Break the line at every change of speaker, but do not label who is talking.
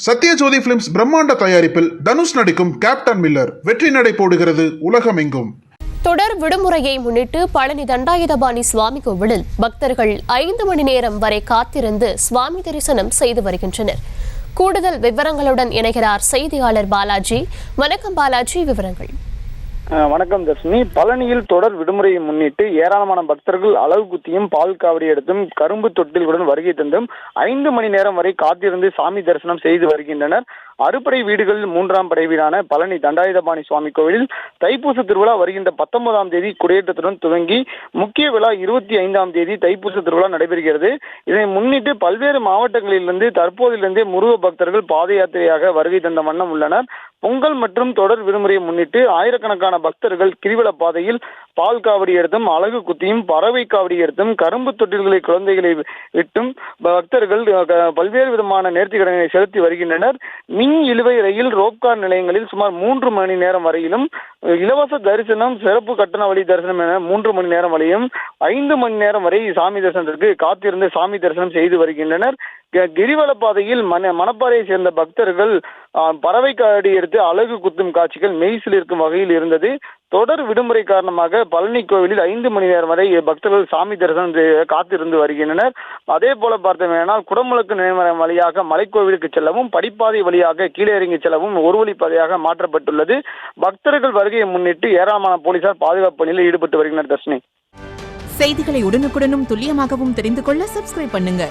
Sathyajothi films பிரம்மாண்ட தயாரிப்பில் தனுஷ் நடிக்கும் கேப்டன் மில்லர் வெற்றி நடை போடுகிறது உலகமெங்கும்.
தொடர் விடுமுறையை முன்னிட்டு பழனி தண்டாயுதபாணி சுவாமி கோவிலில் பக்தர்கள் 5 மணி நேரம் வரை காத்திருந்து சுவாமி தரிசனம் செய்து வருகின்றனர். கூடுதல் விவரங்களுடன் இணைகிறார் செய்தியாளர் பாலாஜி. வணக்கம் பாலாஜி, விவரங்கள்.
வணக்கம் தர்ஷினி. பழனியில் தொடர் விடுமுறையை முன்னிட்டு ஏராளமான பக்தர்கள் அளவு குத்தியும் பால் காவடி எடுத்தும் கரும்பு தொட்டில்களுடன் வருகை தந்தும் 5 மணி நேரம் வரை காத்திருந்து சாமி தரிசனம் செய்து வருகின்றனர். அறுபடை வீடுகளில் 3ஆம் படை வீடான பழனி தண்டாயுதபாணி சுவாமி கோவிலில் தைப்பூச திருவிழா வருகின்ற 19ஆம் தேதி கொடியேற்றத்துடன் துவங்கி முக்கிய விழா 25ஆம் தேதி தைப்பூச திருவிழா நடைபெறுகிறது. இதை முன்னிட்டு பல்வேறு மாவட்டங்களிலிருந்து தற்போதிலிருந்தே முருக பக்தர்கள் பாத யாத்திரையாக வருகை தந்த வண்ணம் உள்ளனர். பொங்கல் மற்றும் தொடர் விடுமுறையை முன்னிட்டு ஆயிரக்கணக்கான பக்தர்கள் கிரிவல பாதையில் பால் காவடி எடுத்தும் அழகு குத்தியும் பறவை காவடி எடுத்தும் கரும்பு தொட்டில்களை குழந்தைகளை விட்டும் பக்தர்கள் பல்வேறு விதமான நேர்த்திக்கடனை செலுத்தி வருகின்றனர். மின் இழுவை ரயில் ரோப்கார் நிலையங்களில் சுமார் 3 மணி நேரம் வரையிலும் இலவச தரிசனம் சிறப்பு கட்டண வழி தரிசனம் என 3 மணி நேரம் வரையும் 5 மணி நேரம் வரை சாமி தரிசனத்திற்கு காத்திருந்து சாமி தரிசனம் செய்து வருகின்றனர். கிரிவல பாதையில் மணப்பாறையை சேர்ந்த பக்தர்கள் பறவை காவடி எடுத்து அழகு குத்தும் காட்சிகள் மெய்சில் இருக்கும் வகையில் இருந்தது. தொடர் விடுமுறை காரணமாக பழனி கோவிலில் 5 மணி நேரம் வரை பக்தர்கள் சாமி தரிசனம் காத்திருந்து வருகின்றனர். அதே போல பார்த்தோம்னால் குடமுழுக்கு நிலையம் வழியாக மலைக்கோவிலுக்கு செல்லவும் படிப்பாதை வழியாக கீழே இறங்கி செல்லவும் ஒரு வழிப்பாதையாக மாற்றப்பட்டுள்ளது. பக்தர்கள் வருகையை முன்னிட்டு ஏராளமான போலீசார் பாதுகாப்பு பணியில் ஈடுபட்டு வருகின்றனர். தர்ஷினி,
செய்திகளை உடனுக்குடனும் துல்லியமாகவும் தெரிந்து கொள்ள சப்ஸ்கிரைப் பண்ணுங்க.